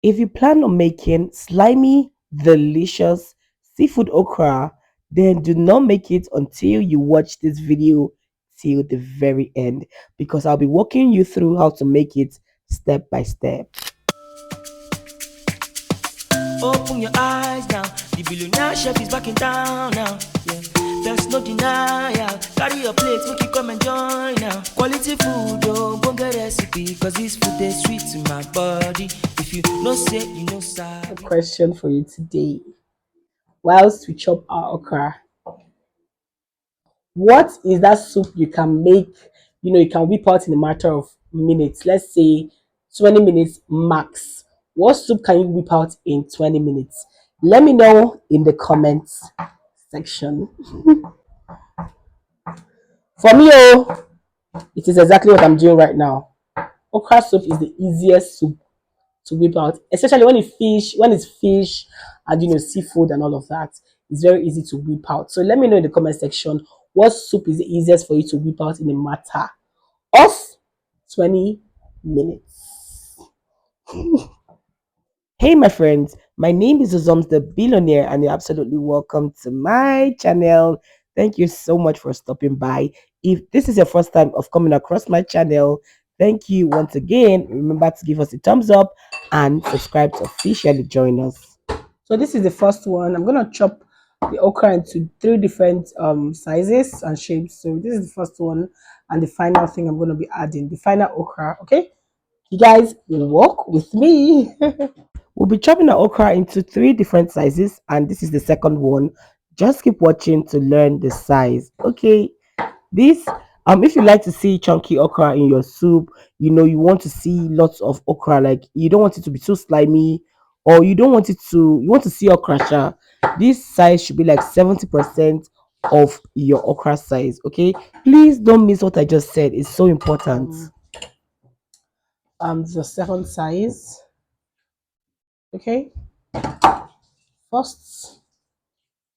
If you plan on making slimy, delicious seafood okra, then do not make it until you watch this video till the very end because I'll be walking you through how to make it step by step. Open your eyes now. The billionaire chef is back in town now. Yeah, there's no denial. Carry your plate, make you come and join now. Quality food, oh, go get recipe. Cause this food is sweet to my body. If you no say, you know, sir. A question for you today. Whilst we chop our okra, what is that soup you can make? You can whip out in a matter of minutes. Let's say 20 minutes max. What soup can you whip out in 20 minutes? Let me know in the comments section. For me, it is exactly what I'm doing right now. Okra soup is the easiest soup to whip out, especially when it's fish and seafood and all of that. It's very easy to whip out. So let me know in the comment section what soup is the easiest for you to whip out in a matter of 20 minutes. Hey, my friends, my name is Uzoms the Billionaire, and you're absolutely welcome to my channel. Thank you so much for stopping by. If this is your first time of coming across my channel, thank you once again. Remember to give us a thumbs up and subscribe to officially join us. So this is the first one. I'm gonna chop the okra into three different sizes and shapes. So this is the first one, and the final thing I'm gonna be adding the final okra. Okay, you guys will walk with me. We'll be chopping our okra into three different sizes, and this is the second one. Just keep watching to learn the size. Okay, this if you like to see chunky okra in your soup, you want to see lots of okra, like you don't want it to be too slimy, or you want to see okra sha. This size should be like 70% of your okra size. Okay, please don't miss what I just said. It's so important. The second size. Okay, first,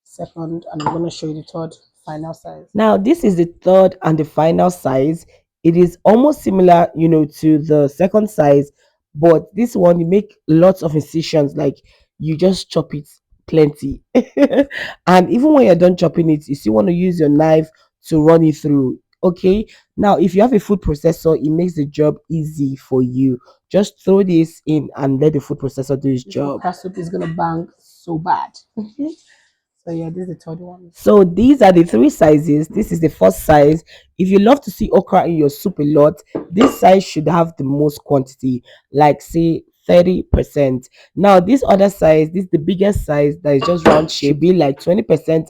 second, and I'm going to show you the third final size. Now, this is the third and the final size. It is almost similar, to the second size, but this one you make lots of incisions, like you just chop it plenty. And even when you're done chopping it, you still want to use your knife to run it through. Okay, now if you have a food processor, it makes the job easy for you. Just throw this in and let the food processor do its job. Okra soup is gonna bang so bad. So yeah, this is the third one. So these are the three sizes. This is the first size. If you love to see okra in your soup a lot, this size should have the most quantity, like say 30%. Now this other size, this is the biggest size that is just round shape, should be like 20,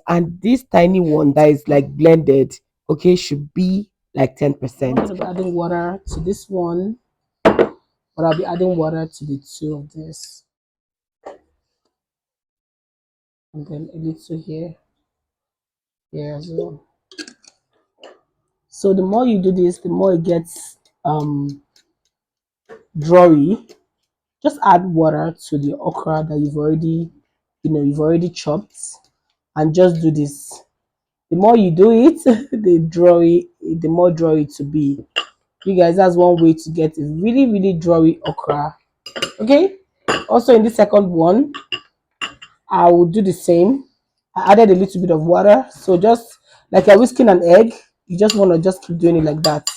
and this tiny one that is like blended, okay, should be like 10%. I'm going to be adding water to this one, but I'll be adding water to the two of this, and then a little here as well. So the more you do this, the more it gets drawy. Just add water to the okra that you've already chopped, and just do this. The more you do it, the more drawy it to be. You guys, that's one way to get a really, really drawy okra. Okay. Also, in the second one, I will do the same. I added a little bit of water, so just like you're whisking an egg, you just want to just keep doing it like that,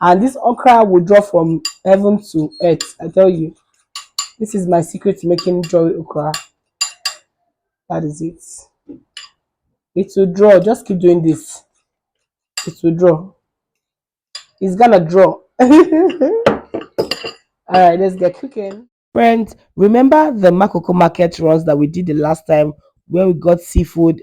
and this okra will draw from heaven to earth. I tell you, this is my secret to making drawy okra. That is it. It will draw. Just keep doing this. It will draw. It's gonna draw. All right, let's get cooking. Friends, remember the Makoko market runs that we did the last time, where we got seafood,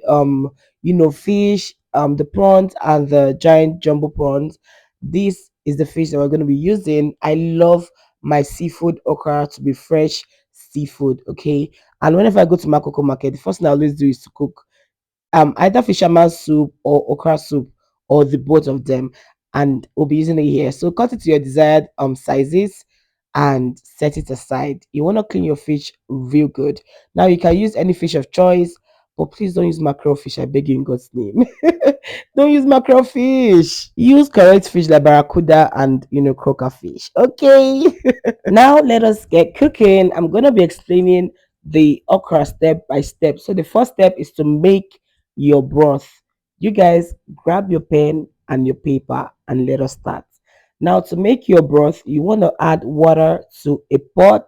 fish, the prawns and the giant jumbo prawns. This is the fish that we're going to be using. I love my seafood okra to be fresh seafood, okay? And whenever I go to Makoko market, the first thing I always do is to cook either fisherman soup or okra soup, or the both of them, and we'll be using it here. So cut it to your desired sizes and set it aside. You want to clean your fish real good. Now you can use any fish of choice, But please don't use mackerel fish, I beg you in God's name. Don't use mackerel fish. Use correct fish like barracuda and croaker fish. Okay. Now let us get cooking. I'm gonna be explaining the okra step by step. So the first step is to make your broth. You guys grab your pen and your paper and let us start. Now to make your broth, you want to add water to a pot.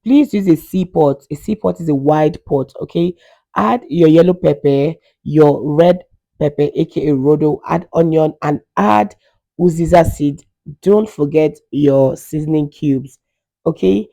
Please use a sea pot. A sea pot is a wide pot. Okay. Add your yellow pepper, your red pepper, aka rodo. Add onion and add uziza seed. Don't forget your seasoning cubes. Okay,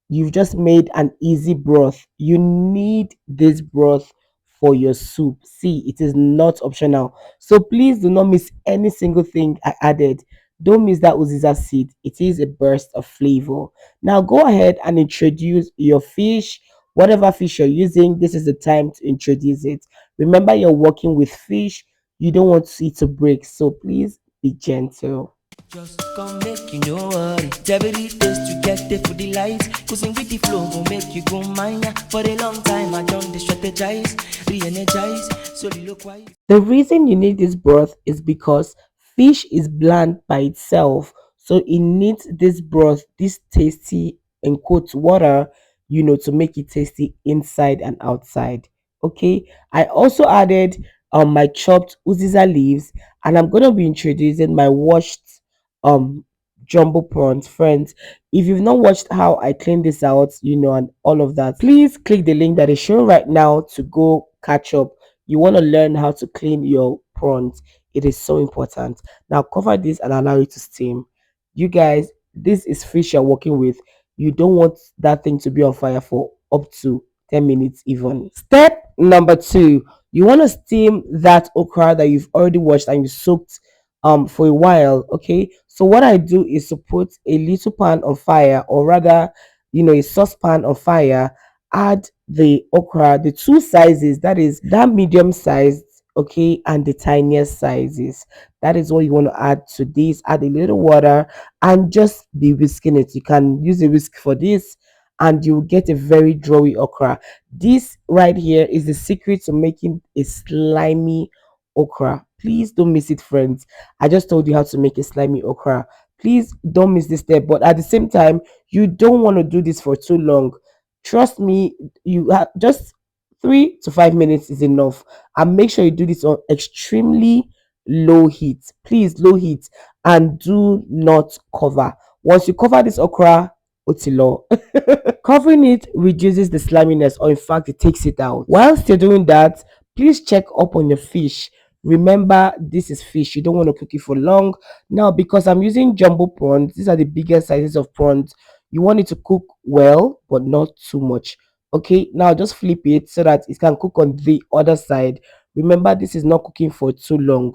you've just made an easy broth. You need this broth for your soup. See, it is not optional, so please do not miss any single thing I added. Don't miss that uziza seed. It is a burst of flavor. Now go ahead and introduce your fish. Whatever fish you're using, this is the time to introduce it. Remember, you're working with fish. You don't want it to break, so please be gentle. Just come make you know worry. Every taste you get there for the lights. Cruising with the flow will make you go mine. For a long time I done the strategize, re-energize, soliloquize. The reason you need this broth is because fish is bland by itself. So it needs this broth, this tasty and quote water, to make it tasty inside and outside. Okay. I also added my chopped uziza leaves, and I'm gonna be introducing my washed um jumbo prawns. Friends, if you've not watched how I clean this out, and all of that, please click the link that is showing right now to go catch up. You want to learn how to clean your prawns. It is so important. Now cover this and allow it to steam. You guys, this is fish you're working with. You don't want that thing to be on fire for up to 10 minutes even. Step number two, you want to steam that okra that you've already washed and you soaked for a while. Okay, so what I do is to put a little pan on fire, or rather, a saucepan on fire. Add the okra, the two sizes, that is that medium sized, okay, and the tiniest sizes. That is what you want to add to this. Add a little water and just be whisking it. You can use a whisk for this and you get a very drawy okra. This right here is the secret to making a slimy okra. Please don't miss it, friends. I just told you how to make a slimy okra. Please don't miss this step, but at the same time, you don't want to do this for too long. Trust me, you have just 3 to 5 minutes is enough. And make sure you do this on extremely low heat. Please, low heat, and do not cover. Once you cover this okra, otilo. Covering it reduces the sliminess, or in fact, it takes it out. Whilst you're doing that, please check up on your fish. Remember, this is fish. You don't want to cook it for long. Now, because I'm using jumbo prawns, these are the biggest sizes of prawns. You want it to cook well, but not too much. Okay, now just flip it so that it can cook on the other side. Remember, this is not cooking for too long.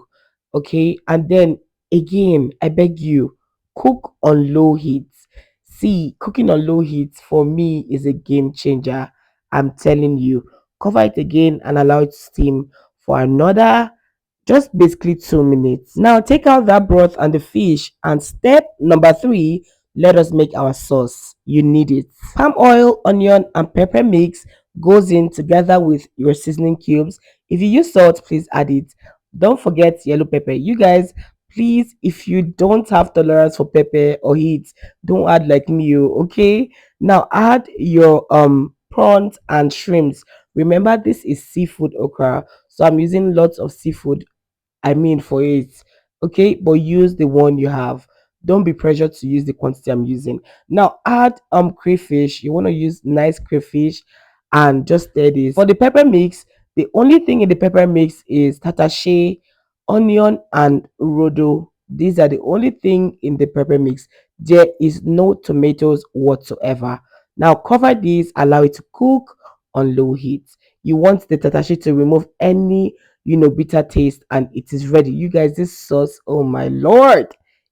Okay, and then again, I beg you, cook on low heat. See, cooking on low heat for me is a game changer. I'm telling you. Cover it again and allow it to steam for another just basically 2 minutes. Now take out that broth and the fish. And step number three, let us make our sauce. You need it. Palm oil, onion, and pepper mix goes in together with your seasoning cubes. If you use salt, please add it. Don't forget yellow pepper. You guys, please, if you don't have tolerance for pepper or heat, don't add like me, okay? Now add your prawns and shrimps. Remember, this is seafood okra, so I'm using lots of seafood, I mean, for it. Okay, but use the one you have. Don't be pressured to use the quantity I'm using. Now add crayfish. You want to use nice crayfish and just stir this. For the pepper mix, the only thing in the pepper mix is tatashe, onion, and rodo. These are the only thing in the pepper mix. There is no tomatoes whatsoever. Now cover this, allow it to cook on low heat. You want the tatashe to remove any bitter taste, and it is ready. You guys, this sauce, oh my lord,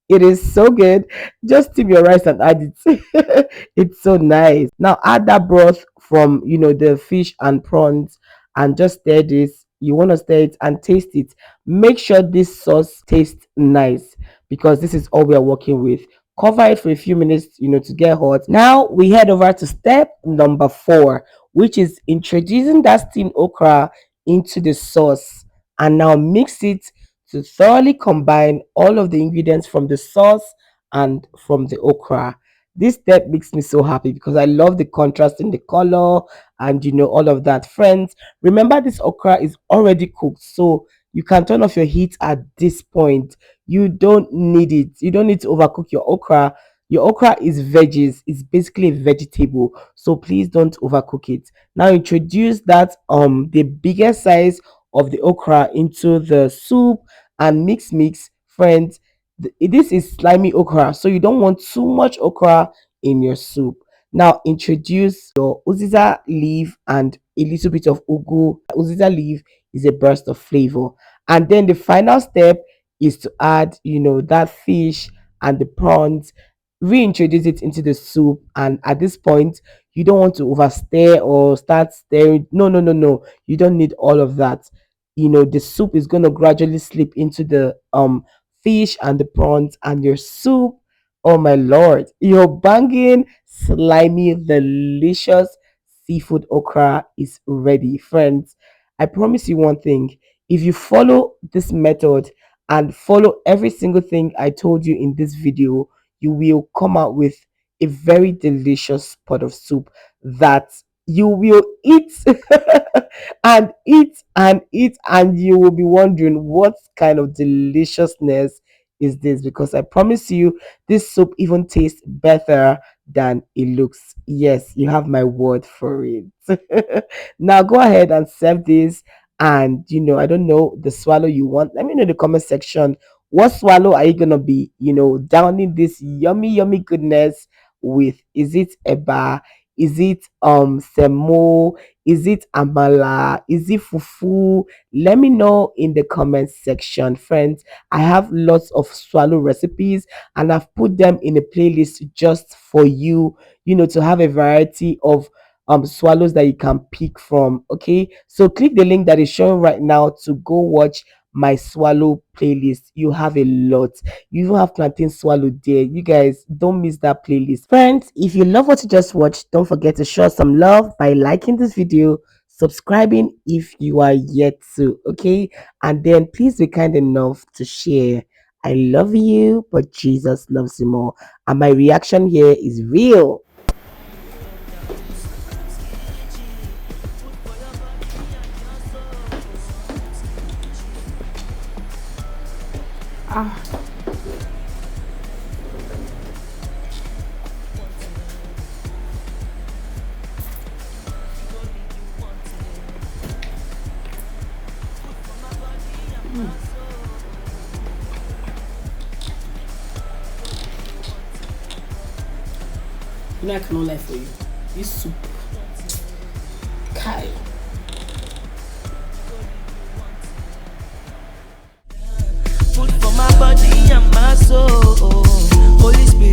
it is so good. Just steam your rice and add it. It's so nice. Now add that broth from the fish and prawns and just stir this. You want to stir it and taste it. Make sure this sauce tastes nice, because this is all we are working with. Cover it for a few minutes, to get hot. Now we head over to step number four, which is introducing that steamed okra into the sauce and now mix it to thoroughly combine all of the ingredients from the sauce and from the okra. This step makes me so happy because I love the contrast in the color and all of that. Friends, remember this okra is already cooked, so you can turn off your heat at this point. You don't need it. You don't need to overcook your okra. Your okra is veggies. It's basically a vegetable. So please don't overcook it. Now introduce that the bigger size of the okra into the soup and mix friends. This is slimy okra, so you don't want too much okra in your soup. Now introduce your uziza leaf and a little bit of ugu. Uziza leaf is a burst of flavor. And then the final step is to add, that fish and the prawns, reintroduce it into the soup. And at this point, you don't want to overstir or start stirring. No, no, no, no. You don't need all of that. The soup is going to gradually slip into the fish and the prawns and your soup. Oh my lord, your banging, slimy, delicious seafood okra is ready, friends. I promise you one thing: if you follow this method and follow every single thing I told you in this video, you will come out with a very delicious pot of soup that you will eat and eat and eat, and you will be wondering what kind of deliciousness is this, because I promise you this soup even tastes better than it looks. Yes, you have my word for it. Now go ahead and serve this. And I don't know the swallow you want. Let me know in the comment section. What swallow are you gonna be, downing this yummy, yummy goodness with? Is it eba? Is it semo? Is it amala? Is it fufu? Let me know in the comment section, friends. I have lots of swallow recipes and I've put them in a playlist just for you, to have a variety of swallows that you can pick from. Okay, so click the link that is showing right now to go watch my swallow playlist. You have a lot. You even have plantain swallow there. You guys don't miss that playlist. Friends, if you love what you just watched, don't forget to show some love by liking this video, subscribing if you are yet to, okay, and then please be kind enough to share. I love you, but Jesus loves you more, and my reaction here is real. I cannot lie for you. This soup, Kai. Food for my body and my soul. Holy Spirit.